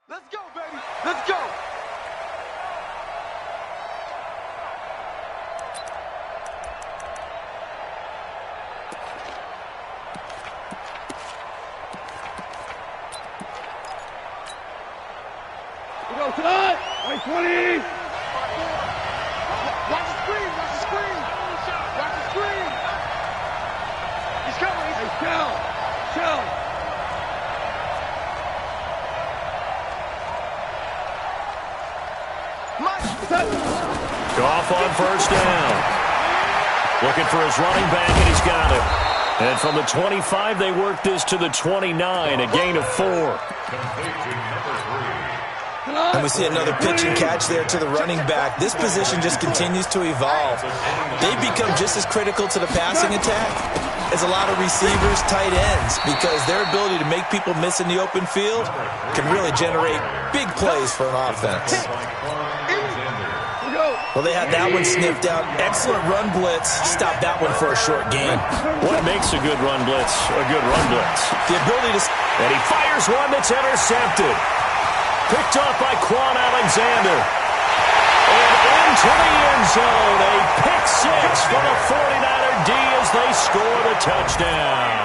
Let's go, baby. Let's go. We go tonight. 20. Watch the screen. Watch the screen. Watch the screen. He's coming. Hey, Shell. Goff on first down. Looking for his running back, and he's got it. And from the 25, they work this to the 29, a gain of 4. And we see another pitch and catch there to the running back. This position just continues to evolve. They become just as critical to the passing attack as a lot of receivers, tight ends, because their ability to make people miss in the open field can really generate big plays for an offense. Well, they had that one sniffed out. Excellent run blitz. Stop that one for a short gain. What makes a good run blitz a good run blitz? The ability to... And he fires one that's intercepted. Picked off by Quan Alexander. And into the end zone. A pick six for the 49er D as they score the touchdown.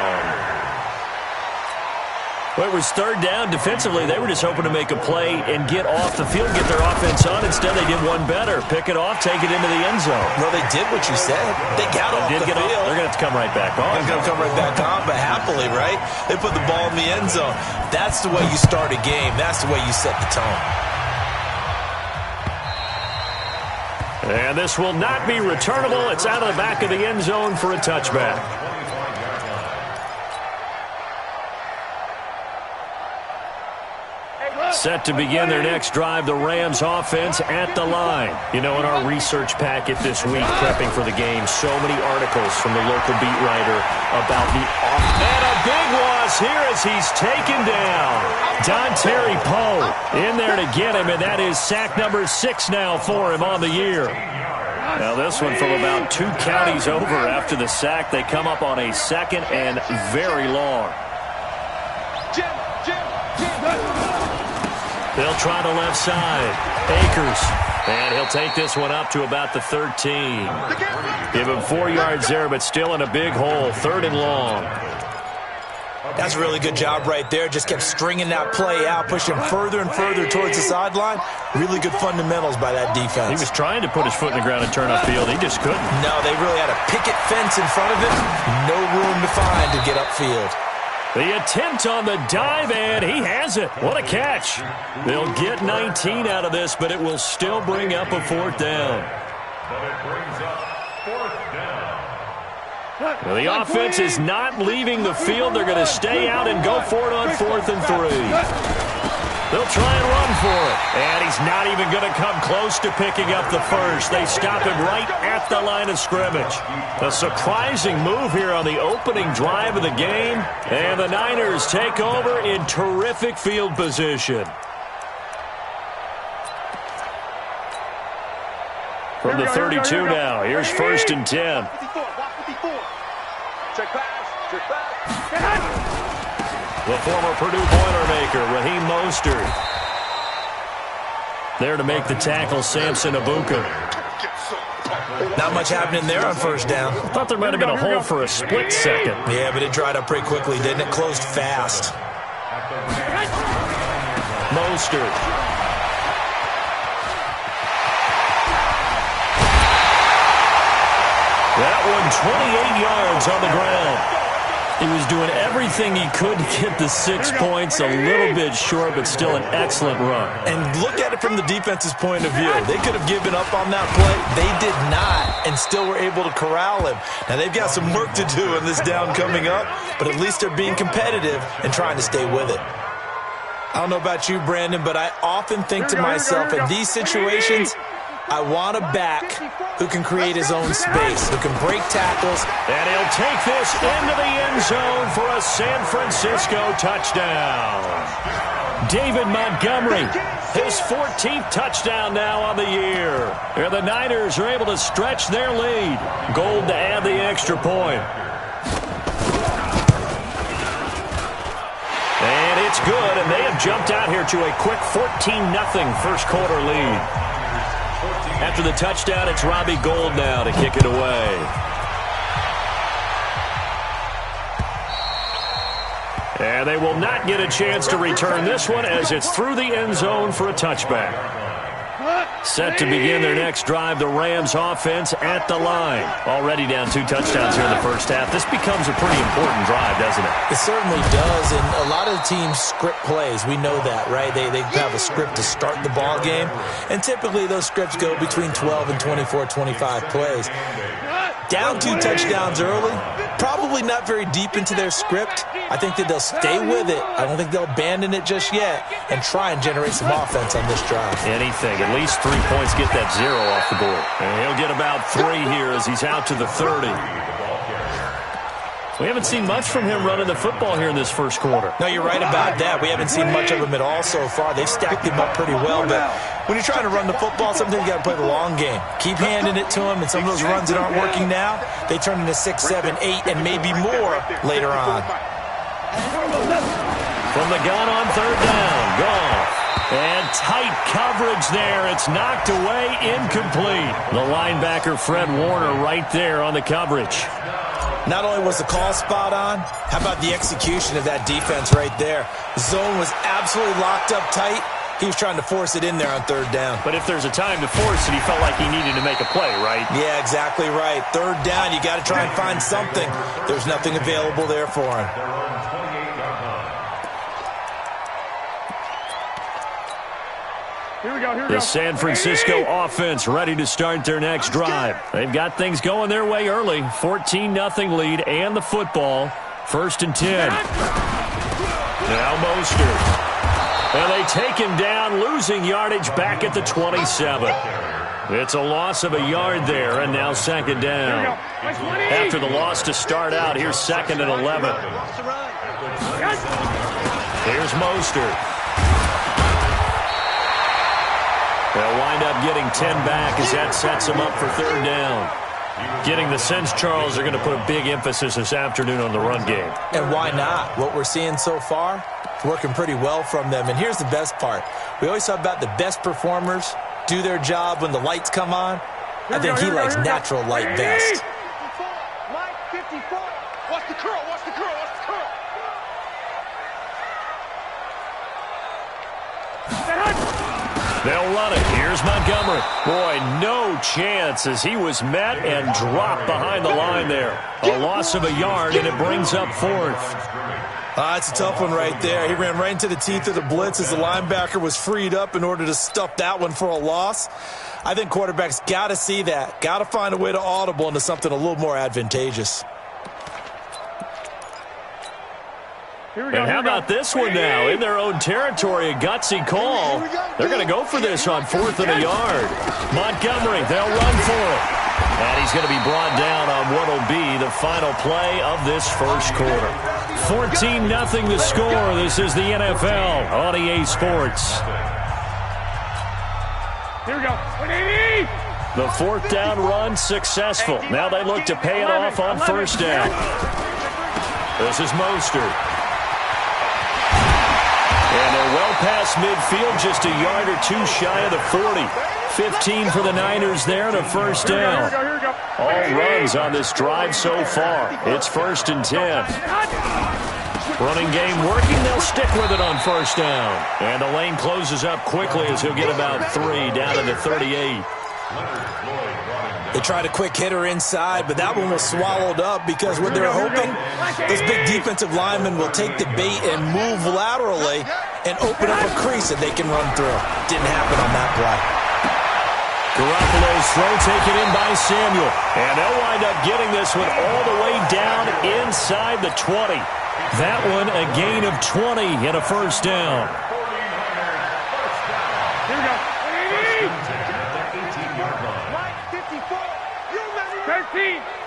Well, it was third down. Defensively, they were just hoping to make a play and get off the field, get their offense on. Instead, they did one better. Pick it off, take it into the end zone. Well, they did what you said. They got off the field. They're going to have to come right back on. They're going to come right back on, but happily, right? They put the ball in the end zone. That's the way you start a game. That's the way you set the tone. And this will not be returnable. It's out of the back of the end zone for a touchback. Set to begin their next drive, the Rams offense at the line. You know, in our research packet this week, prepping for the game, so many articles from the local beat writer about the offense. And a big loss here as he's taken down. Dontari Poe in there to get him, and that is sack number 6 now for him on the year. Now this one from about 2 counties over after the sack. They come up on a second and very long. They'll try the left side. Akers. And he'll take this one up to about the 13. Give him 4 yards there, but still in a big hole. 3rd and long. That's a really good job right there. Just kept stringing that play out, pushing further and further towards the sideline. Really good fundamentals by that defense. He was trying to put his foot in the ground and turn upfield. He just couldn't. No, they really had a picket fence in front of him. No room to find to get upfield. The attempt on the dive, and he has it. What a catch. They'll get 19 out of this, but it will still bring up a 4th down. Well, the offense is not leaving the field. They're going to stay out and go for it on 4th and 3. They'll try and run for it. And he's not even going to come close to picking up the first. They stop him right at the line of scrimmage. A surprising move here on the opening drive of the game. And the Niners take over in terrific field position. From the 32 now, here's 1st and 10. Check pass. The former Purdue Boilermaker, Raheem Mostert. There to make the tackle, Samson Abuka. Not much happening there on 1st down. I thought there might have been a hole for a split second. Yeah, but it dried up pretty quickly, didn't it? Closed fast. Mostert. That one 28 yards on the ground. He was doing everything he could to get the 6 points, a little bit short, but still an excellent run. And look at it from the defense's point of view. They could have given up on that play. They did not, and still were able to corral him. Now, they've got some work to do in this down coming up, but at least they're being competitive and trying to stay with it. I don't know about you, Brandon, but I often think to myself, in these situations, I want a back who can create his own space, who can break tackles. And he'll take this into the end zone for a San Francisco touchdown. David Montgomery, his 14th touchdown now on the year. And the Niners are able to stretch their lead. Gold to add the extra point. And it's good, and they have they've jumped out here to a quick 14-0 first quarter lead. After the touchdown, it's Robbie Gould now to kick it away. And they will not get a chance to return this one as it's through the end zone for a touchback. Set to begin their next drive, the Rams offense at the line. Already down 2 touchdowns here in the first half. This becomes a pretty important drive, doesn't it? It certainly does, and a lot of the teams script plays. We know that, right? They have a script to start the ball game, and typically those scripts go between 12 and 24, 25 plays. Down 2 touchdowns early, probably not very deep into their script. I think that they'll stay with it. I don't think they'll abandon it just yet and try and generate some offense on this drive. Anything. At least 3 points, get that 0 off the board. And he'll get about 3 here as he's out to the 30. We haven't seen much from him running the football here in this first quarter. No, you're right about that. We haven't seen much of him at all so far. They've stacked him up pretty well, but when you're trying to run the football, sometimes you got to play the long game. Keep handing it to him, and some of those runs that aren't working now, they turn into 6, 7, 8, and maybe more later on. From the gun on third down, Goff. And tight coverage there. It's knocked away, incomplete. The linebacker, Fred Warner, right there on the coverage. Not only was the call spot on, how about the execution of that defense right there? The zone was absolutely locked up tight. He was trying to force it in there on third down. But if there's a time to force it, he felt like he needed to make a play, right? Yeah, exactly right. Third down, you got to try and find something. There's nothing available there for him. Here we go, The San Francisco offense ready to start their next drive. They've got things going their way early. 14-0 lead and the football. 1st and 10. Now Mostert. And they take him down, losing yardage back at the 27. It's a loss of a yard there, and now 2nd down. After the loss to start out, here's 2nd and 11. Here's Mostert. They'll wind up getting 10 back as that sets them up for 3rd down. Getting the sense, Charles, they're going to put a big emphasis this afternoon on the run game. And why not? What we're seeing so far, it's working pretty well from them. And here's the best part. We always talk about the best performers do their job when the lights come on. I think he likes natural light best. Light 54. Watch the curl, watch the curl, watch the curl. They'll run it. Here's Montgomery. Boy, no chance as he was met and dropped behind the line there. A loss of a yard, and it brings up 4th. That's a tough one right there. He ran right into the teeth of the blitz as the linebacker was freed up in order to stuff that one for a loss. I think quarterbacks got to see that. Got to find a way to audible into something a little more advantageous. And how about this one now? In their own territory, a gutsy call. They're going to go for this on 4th and a yard. Montgomery, they'll run for it. And he's going to be brought down on what will be the final play of this first quarter. 14-0 the score. This is the NFL on EA Sports. Here we go. 180. The 4th down run successful. Now they look to pay it off on 1st down. This is Mostert. And they're well past midfield, just a yard or 2 shy of the 40. 15 for the Niners there and a 1st down. All runs on this drive so far. It's 1st and 10. Running game working. They'll stick with it on 1st down. And the lane closes up quickly as he'll get about 3 down to the 38. They tried a quick hitter inside, but that one was swallowed up because what they're hoping, those big defensive linemen will take the bait and move laterally and open up a crease that they can run through. Didn't happen on that play. Garoppolo's throw taken in by Samuel. And they'll wind up getting this one all the way down inside the 20. That one a gain of 20 and a 1st down. Here we go.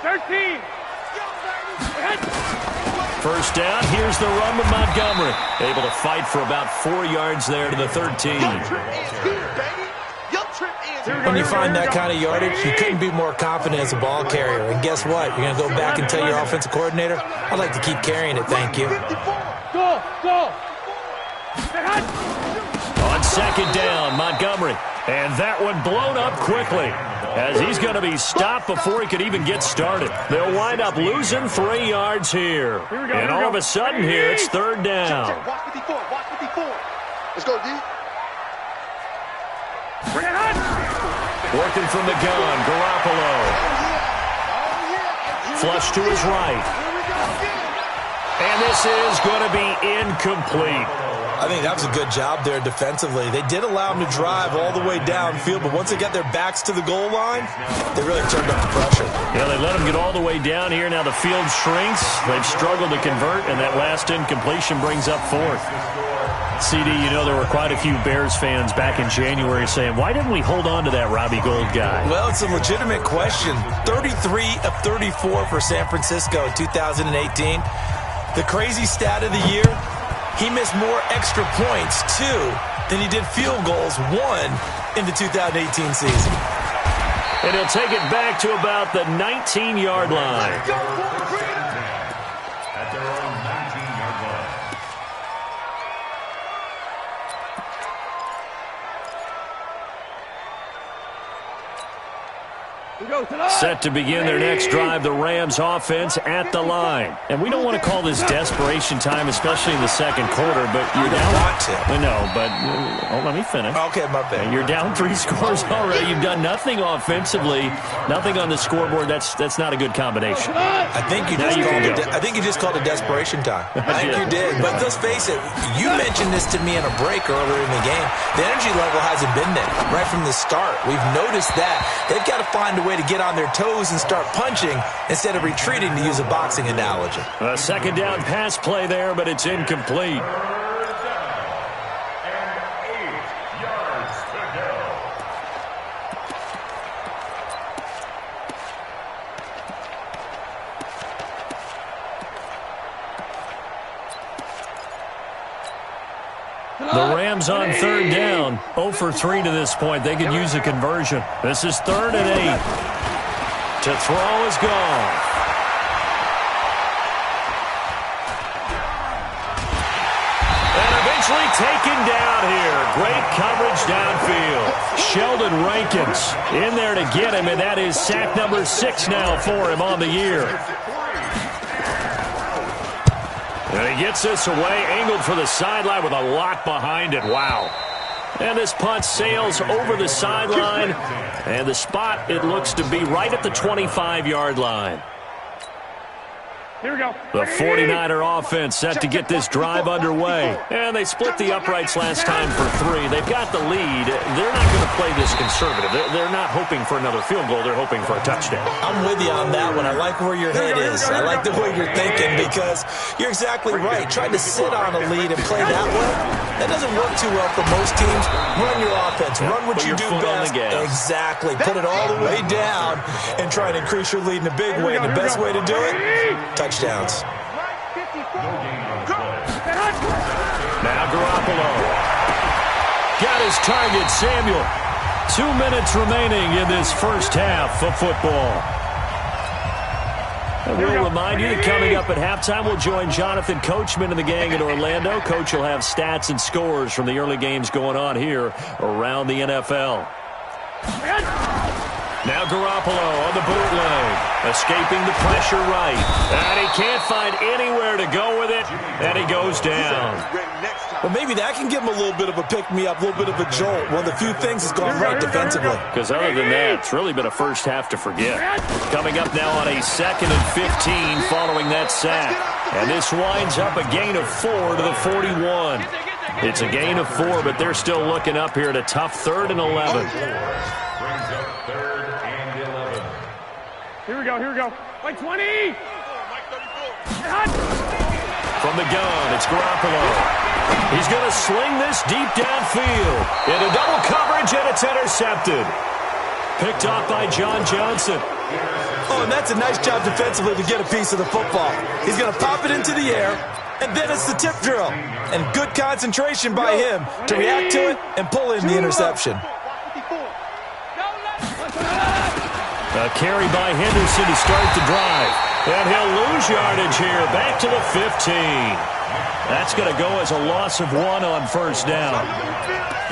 13. 1st down. Here's the run with Montgomery. Able to fight for about 4 yards there to the 13. When you find that kind of yardage, you couldn't be more confident as a ball carrier. And guess what? You're going to go back and tell your offensive coordinator, I'd like to keep carrying it, thank you. Go. On second down, Montgomery. And that one blown up quickly as he's going to be stopped before he could even get started. They'll wind up losing 3 yards here. And all of a sudden here, it's third down. Watch 54. Watch 54. Let's go, D. Working from the gun, Garoppolo. Flush to his right. And this is going to be incomplete. I think that was a good job there defensively. They did allow them to drive all the way downfield, but once they got their backs to the goal line, they really turned up the pressure. Yeah, they let them get all the way down here. Now the field shrinks. They've struggled to convert, and that last incompletion brings up fourth. CD, you know there were quite a few Bears fans back in January saying, why didn't we hold on to that Robbie Gould guy? Well, it's a legitimate question. 33 of 34 for San Francisco in 2018. The crazy stat of the year, he missed more extra points, 2, than he did field goals, 1, in the 2018 season. And he'll take it back to about the 19-yard line. At their own 19-yard line. Set to begin their next drive, the Rams offense at the line. And we don't want to call this desperation time, especially in the second quarter, but you're down. Want to. I know, but let me finish. Okay, my bad. You're down 3 scores already. You've done nothing offensively, nothing on the scoreboard. That's not a good combination. I think you just called it desperation time. I think you did. But let's face it, you mentioned this to me in a break earlier in the game. The energy level hasn't been there right from the start. We've noticed that. They've got to find a way to get on their toes and start punching instead of retreating, to use a boxing analogy. A second down pass play there, but it's incomplete. The Rams on third down, 0 for 3 to this point. They could use a conversion. This is 3rd and 8. To throw is gone. And eventually taken down here. Great coverage downfield. Sheldon Rankins in there to get him, and that is sack number 6 now for him on the year. And he gets this away, angled for the sideline with a lot behind it. Wow. And this punt sails over the sideline. And the spot, it looks to be right at the 25-yard line. Here we go. The 49er offense set to get this drive underway. And they split the uprights last time for 3. They've got the lead. They're not going to play this conservative. They're not hoping for another field goal. They're hoping for a touchdown. I'm with you on that one. I like where your head is. I like the way you're thinking, because you're exactly right. Trying to sit on a lead and play that way, that doesn't work too well for most teams. Run your offense. Run what you do best. Exactly. Put it all the way down and try and increase your lead in a big way. And the best way to do it, touchdowns. Now Garoppolo got his target, Samuel. 2 minutes remaining in this first half of football. And we'll remind you that coming up at halftime, we'll join Jonathan Coachman and the gang in Orlando. Coach will have stats and scores from the early games going on here around the NFL. Now Garoppolo on the bootleg, escaping the pressure right. And he can't find anywhere to go with it, and he goes down. Well, maybe that can give him a little bit of a pick-me-up, a little bit of a jolt. One of the few things that's gone right defensively. Because other than that, it's really been a first half to forget. Coming up now on a 2nd and 15 following that sack. And this winds up a gain of 4 to the 41. It's a gain of 4, but they're still looking up here at a tough 3rd and 11. Here we go, here we go. Mike 20! From the gun, it's Garoppolo. He's going to sling this deep downfield. Into double coverage, and it's intercepted. Picked off by John Johnson. Oh, and that's a nice job defensively to get a piece of the football. He's going to pop it into the air, and then it's the tip drill. And good concentration by him to react to it and pull in the interception. A carry by Henderson to start the drive. And he'll lose yardage here. Back to the 15. That's going to go as a loss of 1 on first down.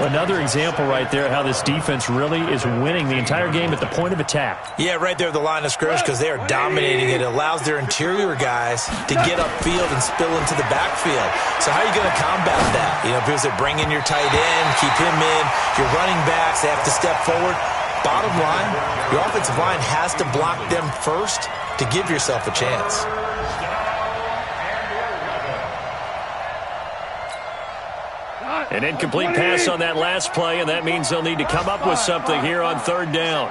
Another example right there how this defense really is winning the entire game at the point of attack. Yeah, right there at the line of scrimmage because they are dominating it. It allows their interior guys to get upfield and spill into the backfield. So how are you going to combat that? You know, because they bring in your tight end, keep him in, your running backs, they have to step forward. Bottom line, your offensive line has to block them first to give yourself a chance. An incomplete pass on that last play, and that means they'll need to come up with something here on third down.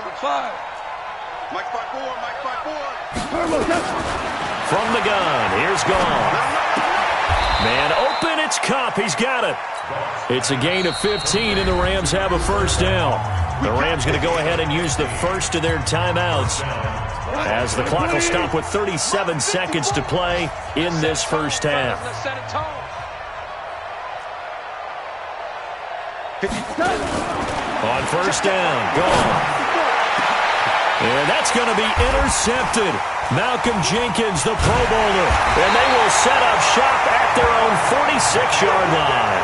From the gun, here's Gone. Man open, it's Kupp. He's got it. It's a gain of 15, and the Rams have a first down. The Rams going to go ahead and use the first of their timeouts as the clock will stop with 37 seconds to play in this first half. On first down, Gone. And that's going to be intercepted. Malcolm Jenkins, the Pro Bowler. And they will set up shop at their own 46-yard line.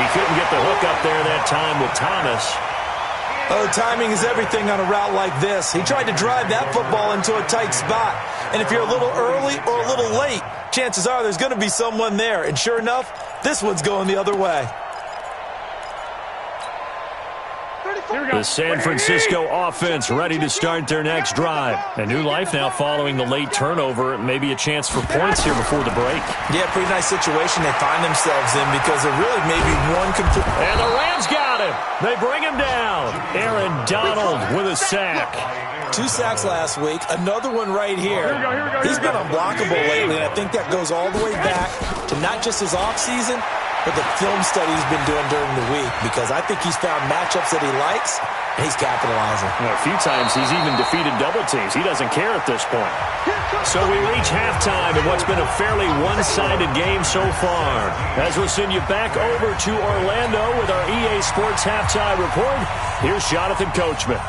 He couldn't get the hook up there that time with Thomas. Oh, timing is everything on a route like this. He tried to drive that football into a tight spot. And if you're a little early or a little late, chances are there's going to be someone there. And sure enough, this one's going the other way. The San Francisco offense ready to start their next drive. A new life now following the late turnover. Maybe a chance for points here before the break. Yeah, pretty nice situation they find themselves in because there really may be one complete. And the Rams got him. They bring him down. Aaron Donald with a sack. 2 sacks last week. Another one right here. He's been unblockable lately, and I think that goes all the way back to not just his offseason, but the film study he's been doing during the week, because I think he's found matchups that he likes, and he's capitalizing. Well, a few times he's even defeated double teams. He doesn't care at this point. So we reach halftime in what's been a fairly one-sided game so far. As we'll send you back over to Orlando with our EA Sports Halftime Report, here's Jonathan Coachman.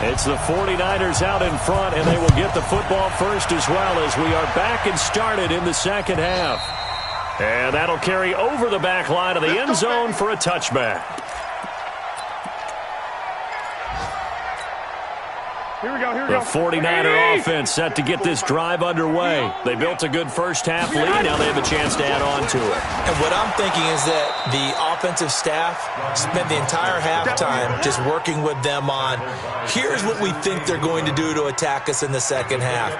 It's the 49ers out in front, and they will get the football first as well as we are back and started in the second half. And that'll carry over the back line of the end zone for a touchback. Here we go, here we The go. 49er offense set to get this drive underway. They built a good first half lead. Now they have a chance to add on to it. And what I'm thinking is that the offensive staff spent the entire halftime just working with them on, here's what we think they're going to do to attack us in the second half.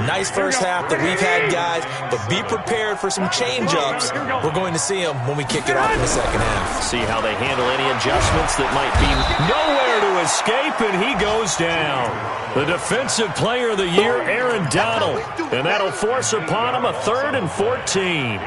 Nice first half that we've had, guys, but be prepared for some change-ups. We're going to see them when we kick it off in the second half. See how they handle any adjustments that might be nowhere to escape, and he goes down. The Defensive Player of the Year, Aaron Donald. And that'll force upon him a 3rd and 14.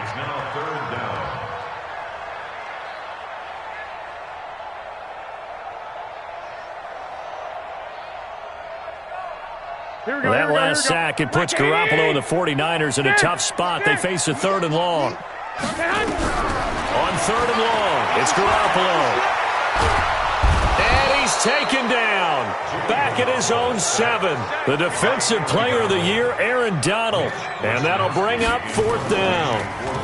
That last sack, it puts Garoppolo and the 49ers in a tough spot. They face a 3rd and long. On 3rd and long, it's Garoppolo. And he's taken down. Back at his own 7. The Defensive Player of the Year, Aaron Donald. And that'll bring up 4th down.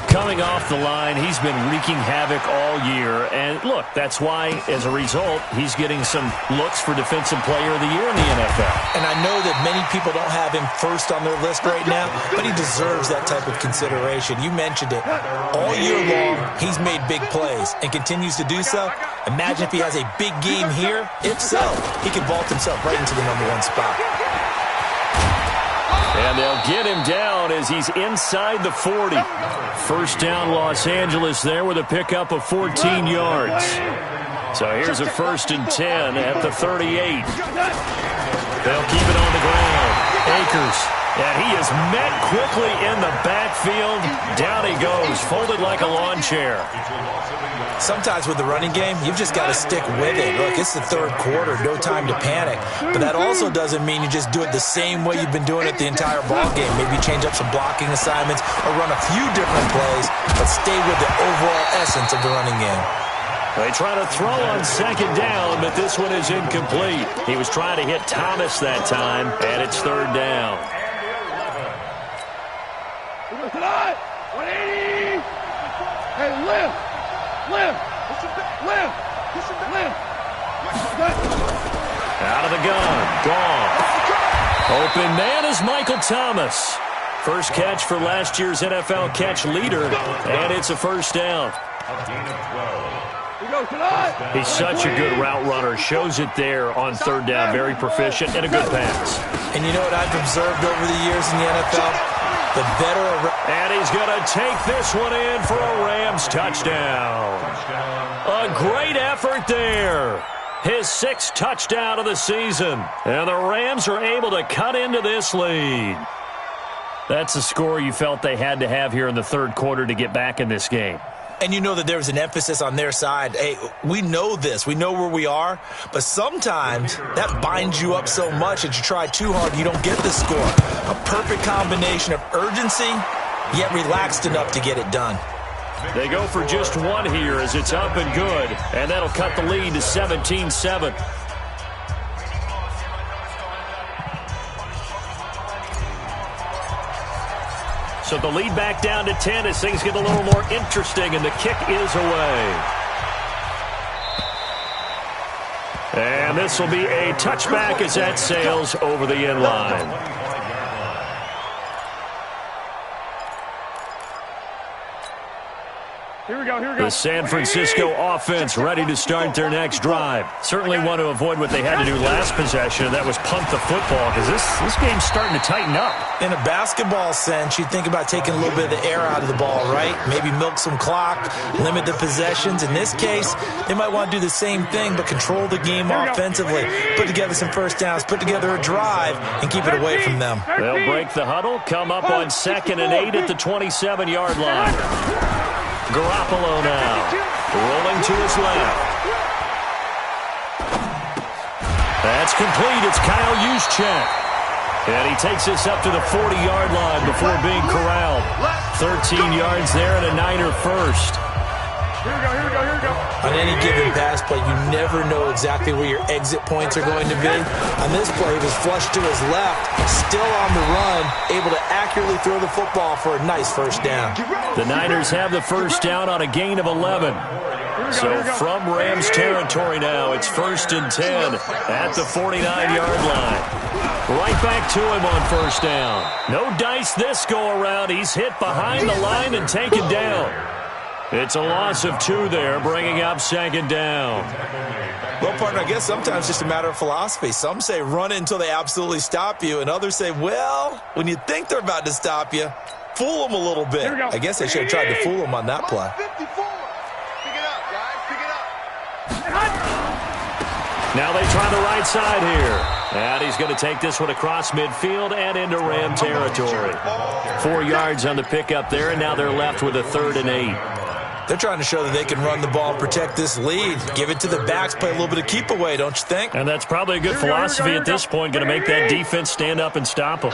Coming off the line, he's been wreaking havoc all year. And look, that's why, as a result, he's getting some looks for Defensive Player of the Year in the NFL. And I know that many people don't have him first on their list right now, but he deserves that type of consideration. You mentioned it. All year long, he's made big plays and continues to do so. Imagine if he has a big game here. If so, he could vault himself right into the #1 spot. And they'll get him down as he's inside the 40. First down, Los Angeles there with a pickup of 14 yards. So here's a 1st and 10 at the 38. They'll keep it on the ground. Akers. And he is met quickly in the backfield. Down he goes, folded like a lawn chair. Sometimes with the running game, you've just got to stick with it. Look, it's the third quarter, no time to panic. But that also doesn't mean you just do it the same way you've been doing it the entire ball game. Maybe change up some blocking assignments or run a few different plays, but stay with the overall essence of the running game. They try to throw on second down, but this one is incomplete. He was trying to hit Thomas that time, and it's third down. Tonight, 180. Hey, lift. Out of the gun. Gone. Open man is Michael Thomas. First catch for last year's NFL catch leader, and it's a first down. He's such a good route runner. Shows it there on third down. Very proficient and a good pass. And you know what I've observed over the years in the NFL? The better... And he's going to take this one in for a Rams touchdown. A great effort there. His 6th touchdown of the season. And the Rams are able to cut into this lead. That's a score you felt they had to have here in the third quarter to get back in this game. And you know that there was an emphasis on their side. Hey, we know this. We know where we are. But sometimes that binds you up so much that you try too hard, you don't get the score. A perfect combination of urgency, yet relaxed enough to get it done. They go for just one here as it's up and good. And that'll cut the lead to 17-7. So the lead back down to 10 as things get a little more interesting, and the kick is away. And this will be a touchback as that sails over the end line. Here we go. The San Francisco offense ready to start their next drive. Certainly want to avoid what they had to do last possession, and that was punt the football, because this game's starting to tighten up. In a basketball sense, you think about taking a little bit of the air out of the ball, right? Maybe milk some clock, limit the possessions. In this case, they might want to do the same thing, but control the game offensively. Put together some first downs, put together a drive, and keep it away from them. They'll break the huddle, come up on 2nd and 8 at the 27-yard line. Garoppolo now, rolling to his left. That's complete. It's Kyle Juszczyk. And he takes this up to the 40-yard line before being corralled. 13 yards there and a Niner first. Here we go. On any given pass play, you never know exactly where your exit points are going to be. On this play, he was flushed to his left, still on the run, able to accurately throw the football for a nice first down. The Niners have the first down on a gain of 11. So from Rams territory now, it's 1st and 10 at the 49-yard line. Right back to him on first down. No dice this go-around. He's hit behind the line and taken down. It's a loss of 2 there, bringing up 2nd down. Well, partner, I guess sometimes it's just a matter of philosophy. Some say run it until they absolutely stop you, and others say, well, when you think they're about to stop you, fool them a little bit. I guess they should have tried to fool them on that play. 54. Pick it up, guys. Pick it up. Now they try the right side here. And he's going to take this one across midfield and into Ram territory. 4 yards on the pickup there, and now they're left with a 3rd and 8. They're trying to show that they can run the ball and protect this lead. Give it to the backs, play a little bit of keep away, don't you think? And that's probably a good philosophy at this point, going to make that defense stand up and stop them.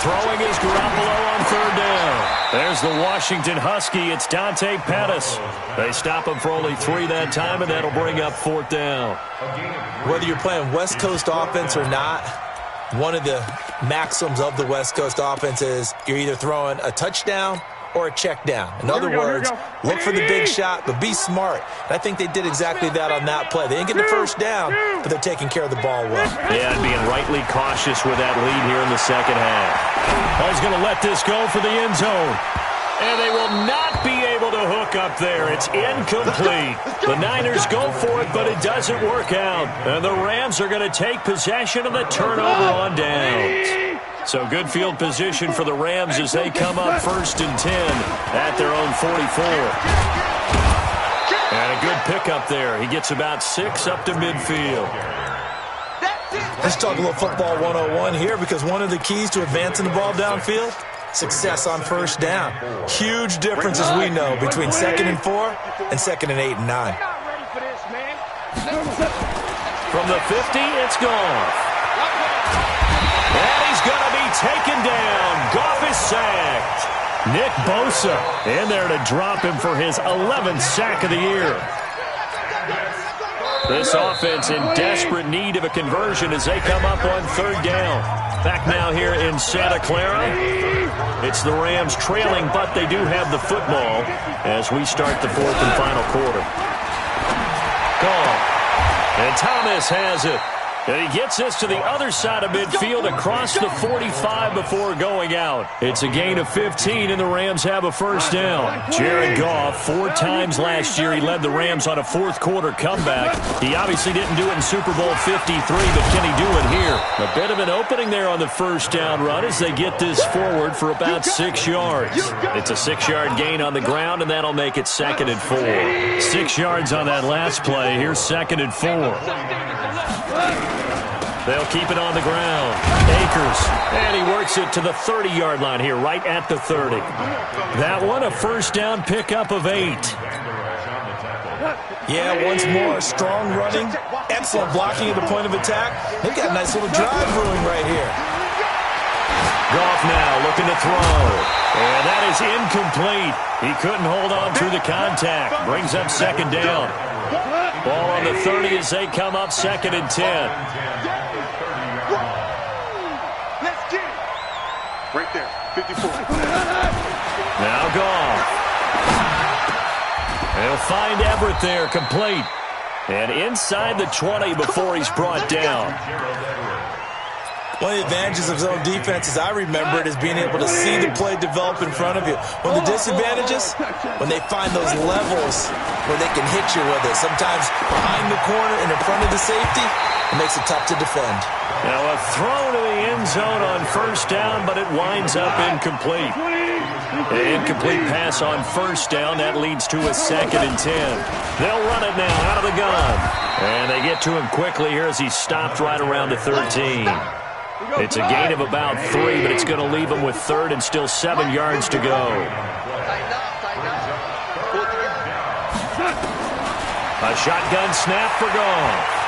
Throwing is Garoppolo on 3rd down. There's the Washington Husky. It's Dante Pettis. They stop him for only 3 that time, and that'll bring up 4th down. Whether you're playing West Coast offense or not, one of the maxims of the West Coast offense is you're either throwing a touchdown or a check down. In other words, look for the big shot, but be smart. And I think they did exactly that on that play. They didn't get the first down, but they're taking care of the ball well. Yeah, and being rightly cautious with that lead here in the second half. He's going to let this go for the end zone. And they will not be able to hook up there. It's incomplete. The Niners go for it, but it doesn't work out. And the Rams are going to take possession of the turnover on downs. So good field position for the Rams as they come up 1st and 10 at their own 44. And a good pickup there. He gets about 6 up to midfield. Let's talk a little football 101 here, because one of the keys to advancing the ball downfield success on first down. Huge difference, as we know, between 2nd and 4 and 2nd and 8 and 9. From the 50, it's Goff. And he's going to be taken down. Goff is sacked. Nick Bosa in there to drop him for his 11th sack of the year. This offense in desperate need of a conversion as they come up on 3rd down. Back now here in Santa Clara. It's the Rams trailing, but they do have the football as we start the 4th and final quarter. Goff. And Thomas has it. And he gets this to the other side of midfield across the 45 before going out. It's a gain of 15, and the Rams have a first down. Jared Goff, 4 times last year, he led the Rams on a 4th quarter comeback. He obviously didn't do it in Super Bowl 53, but can he do it here? A bit of an opening there on the first down run as they get this forward for about 6 yards. It's a 6-yard gain on the ground, and that'll make it 2nd and 4. 6 yards on that last play. Here's 2nd and 4. They'll keep it on the ground. Akers, and he works it to the 30-yard line here, right at the 30. That one, a first down pickup of 8. Yeah, once more, strong running, excellent blocking at the point of attack. They've got a nice little drive brewing right here. Goff now looking to throw. And that is incomplete. He couldn't hold on through the contact. Brings up 2nd down. Ball on the 30 as they come up 2nd and 10. Right there, 54. Now Goff. He'll find Everett there, complete. And inside the 20 before he's brought down. One of the advantages of zone defenses, I remember it, is being able to see the play develop in front of you. One of the disadvantages, when they find those levels where they can hit you with it. Sometimes behind the corner and in front of the safety, it makes it tough to defend. Now a throw to the end zone on first down, but it winds up incomplete. An incomplete pass on first down. That leads to a 2nd and 10. They'll run it now out of the gun. And they get to him quickly here as he stopped right around the 13. It's a gain of about 3, but it's going to leave him with 3rd and still 7 yards to go. A shotgun snap for Goff.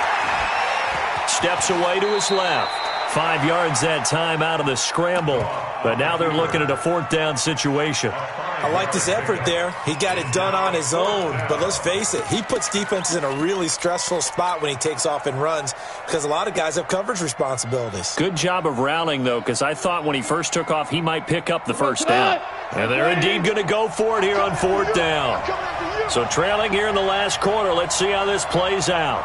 Steps away to his left. 5 yards that time out of the scramble. But now they're looking at a 4th down situation. I like this effort there. He got it done on his own. But let's face it, he puts defenses in a really stressful spot when he takes off and runs because a lot of guys have coverage responsibilities. Good job of rallying, though, because I thought when he first took off, he might pick up the first down. And they're indeed going to go for it here on 4th down. So trailing here in the last quarter. Let's see how this plays out.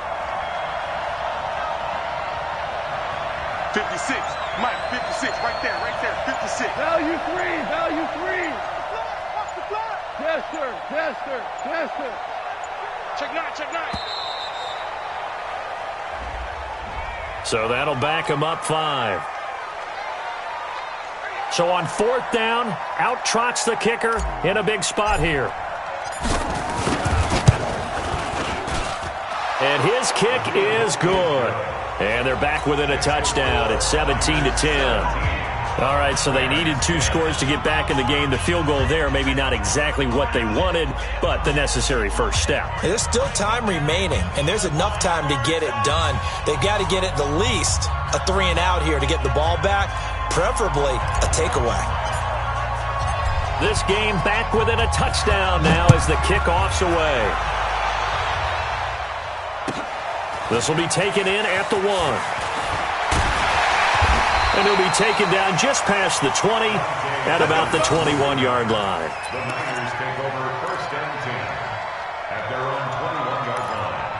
56. Mike, 56. Right there, 56. Value 3. Tester. Check 9. So that'll back him up 5. So on 4th down, out trots the kicker in a big spot here. And his kick is good. And they're back within a touchdown. It's 17-10. All right, so they needed 2 scores to get back in the game. The field goal there, maybe not exactly what they wanted, but the necessary first step. There's still time remaining, and there's enough time to get it done. They've got to get at the least a 3 and out here to get the ball back, preferably a takeaway. This game back within a touchdown now as the kickoff's away. This will be taken in at the 1. And he'll be taken down just past the 20 at about the 21-yard line. The Niners take over 1st and 10 at their own 21-yard line.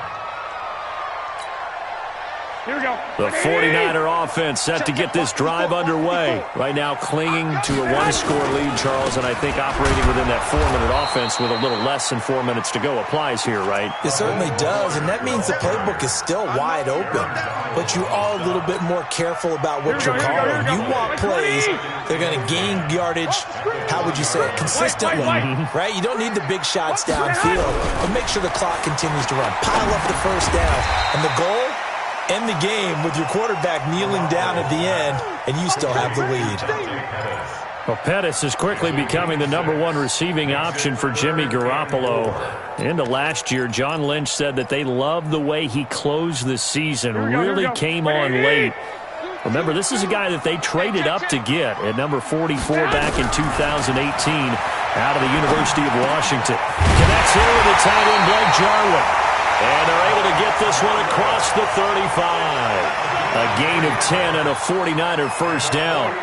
Here we go. The 49er offense set to get this drive underway. Right now clinging to a 1-score lead, Charles, and I think operating within that 4-minute offense with a little less than 4 minutes to go applies here, right? It certainly does, and that means the playbook is still wide open. But you are a little bit more careful about what you're calling. You want plays, they're going to gain yardage, how would you say it, consistently, right? You don't need the big shots downfield, but make sure the clock continues to run. Pile up the first down, and the goal? End the game with your quarterback kneeling down at the end, and you still have the lead. Well, Pettis is quickly becoming the #1 receiving option for Jimmy Garoppolo. Into last year, John Lynch said that they loved the way he closed the season, really came on late. Remember, this is a guy that they traded up to get at number 44 back in 2018 out of the University of Washington. Connects here with the tight end, Blake Jarwin. And they're able to get this one across the 35. A gain of 10 and a 49er first down.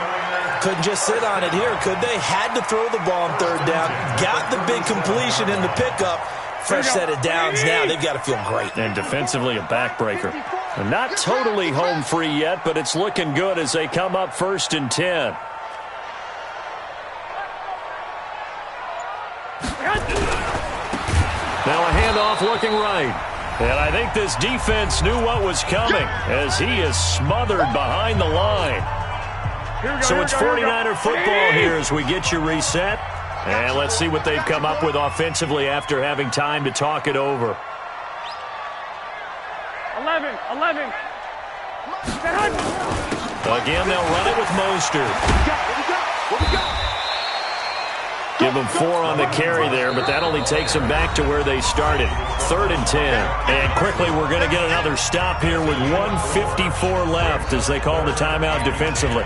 Couldn't just sit on it here, could they? Had to throw the ball on third down. Got the big completion in the pickup. Fresh set of downs now. They've got to feel great. And defensively, a backbreaker. Not totally home free yet, but it's looking good as they come up 1st and 10. Now a handoff looking right. And I think this defense knew what was coming as he is smothered behind the line. So it's 49er football here as we get you reset. And let's see what they've come up with offensively after having time to talk it over. 11. Again, they'll run it with Mostert. What we got? Give them 4 on the carry there, but that only takes them back to where they started. 3rd and 10. And quickly, we're going to get another stop here with 1:54 left as they call the timeout defensively.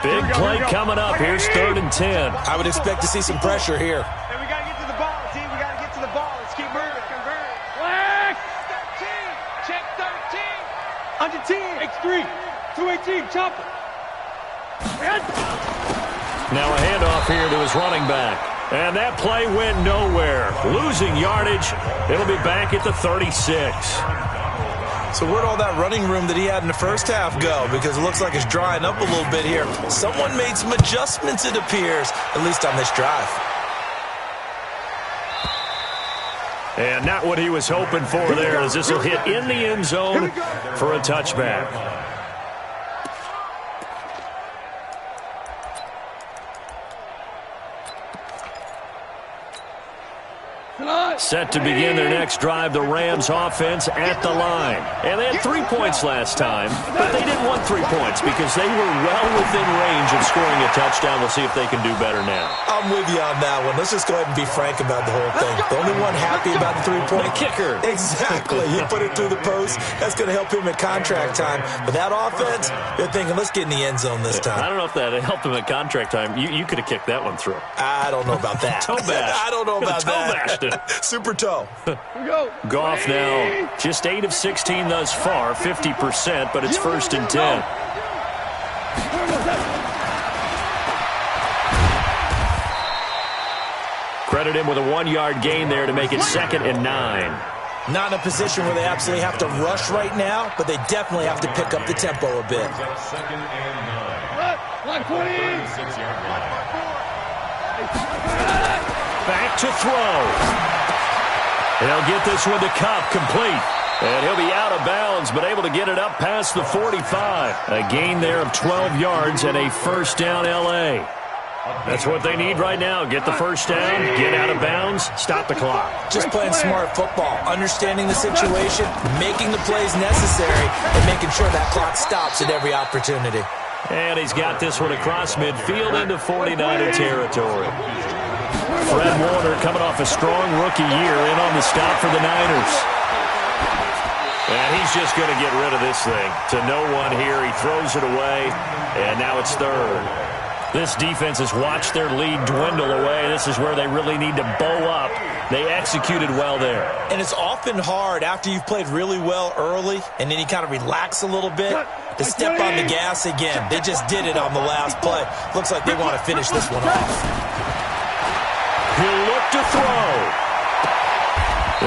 Big play coming up. Here's 3rd and 10. I would expect to see some pressure here. And we got to get to the ball, team. We got to get to the ball. Let's keep moving. Flag. 13. Check 13. Under 10. X3. 218. Chopper. Now a handoff here to his running back. And that play went nowhere. Losing yardage. It'll be back at the 36. So where'd all that running room that he had in the first half go? Because it looks like it's drying up a little bit here. Someone made some adjustments, it appears, at least on this drive. And not what he was hoping for there, as this will hit in the end zone for a touchback. Set to begin their next drive, the Rams offense at the line. And they had 3 points last time, but they didn't want 3 points because they were well within range of scoring a touchdown. We'll see if they can do better now. I'm with you on that one. Let's just go ahead and be frank about the whole thing. The only one happy about the 3-point the kicker. Exactly. He put it through the post. That's going to help him at contract time. But that offense, they're thinking, let's get in the end zone this time. I don't know if that helped him at contract time. You could have kicked that one through. I don't know about that. Toe bash. I don't know about that. Toe Super toe. Goff now just 8 of 16 thus far, 50%, but it's 1st and 10. Credit him with a 1-yard gain there to make it 2nd and 9. Not in a position where they absolutely have to rush right now, but they definitely have to pick up the tempo a bit. 2nd and 9. 120. Back to throw. He'll get this one to Kupp, complete. And he'll be out of bounds, but able to get it up past the 45. A gain there of 12 yards and a 1st down L.A. That's what they need right now. Get the 1st down, get out of bounds, stop the clock. Just playing smart football, understanding the situation, making the plays necessary, and making sure that clock stops at every opportunity. And he's got this one across midfield into 49er territory. Fred Warner coming off a strong rookie year in on the stop for the Niners. And he's just going to get rid of this thing. To no one here. He throws it away, and now it's 3rd. This defense has watched their lead dwindle away. This is where they really need to bow up. They executed well there. And it's often hard after you've played really well early and then you kind of relax a little bit to step on the gas again. They just did it on the last play. Looks like they want to finish this one off. He'll look to throw.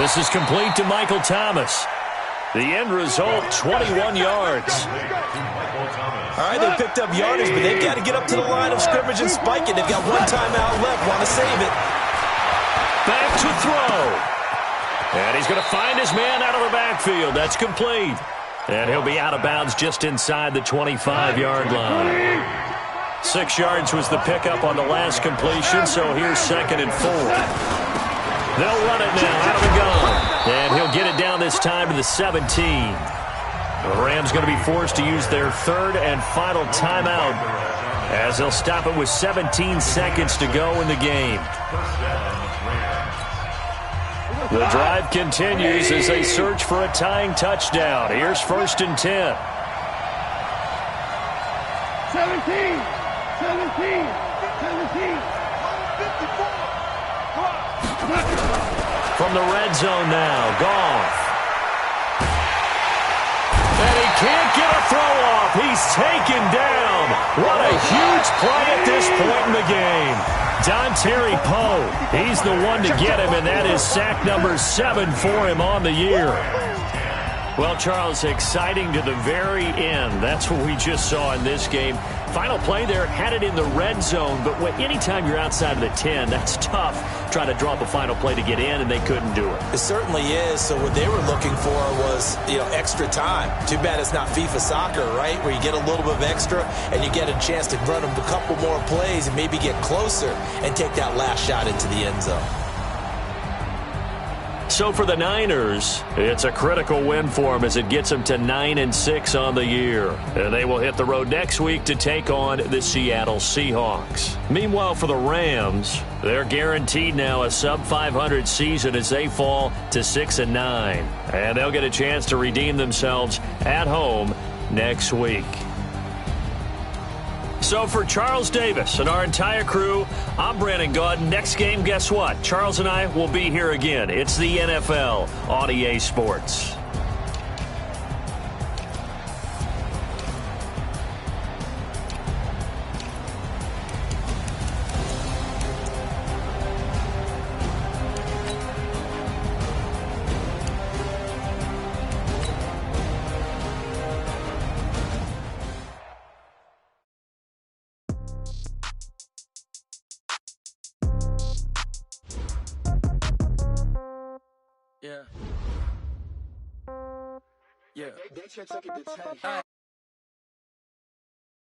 This is complete to Michael Thomas. The end result, 21 yards. All right, they picked up yardage, but they've got to get up to the line of scrimmage and spike it. They've got 1 timeout left. Want to save it. Back to throw. And he's going to find his man out of the backfield. That's complete. And he'll be out of bounds just inside the 25-yard line. 6 yards was the pickup on the last completion, so here's 2nd and 4. They'll run it now out of the gun. And he'll get it down this time to the 17. The Rams going to be forced to use their third and final timeout as they'll stop it with 17 seconds to go in the game. The drive continues as they search for a tying touchdown. Here's 1st and 10. 17. From the red zone now, Goff. And he can't get a throw off. He's taken down. What a huge play at this point in the game. Dontari Poe, he's the one to get him, and that is sack number 7 for him on the year. Well, Charles, exciting to the very end. That's what we just saw in this game. Final play there, had it in the red zone, but anytime you're outside of the 10, that's tough. Trying to draw up a final play to get in, and they couldn't do it. It certainly is. So what they were looking for was, extra time. Too bad it's not FIFA soccer, right, where you get a little bit of extra and you get a chance to run a couple more plays and maybe get closer and take that last shot into the end zone. So for the Niners, it's a critical win for them as it gets them to 9-6 on the year. And they will hit the road next week to take on the Seattle Seahawks. Meanwhile, for the Rams, they're guaranteed now a sub-500 season as they fall to 6-9. And they'll get a chance to redeem themselves at home next week. So for Charles Davis and our entire crew, I'm Brandon Gaudin. Next game, guess what? Charles and I will be here again. It's the NFL on EA Sports. Yeah. They took it to 10.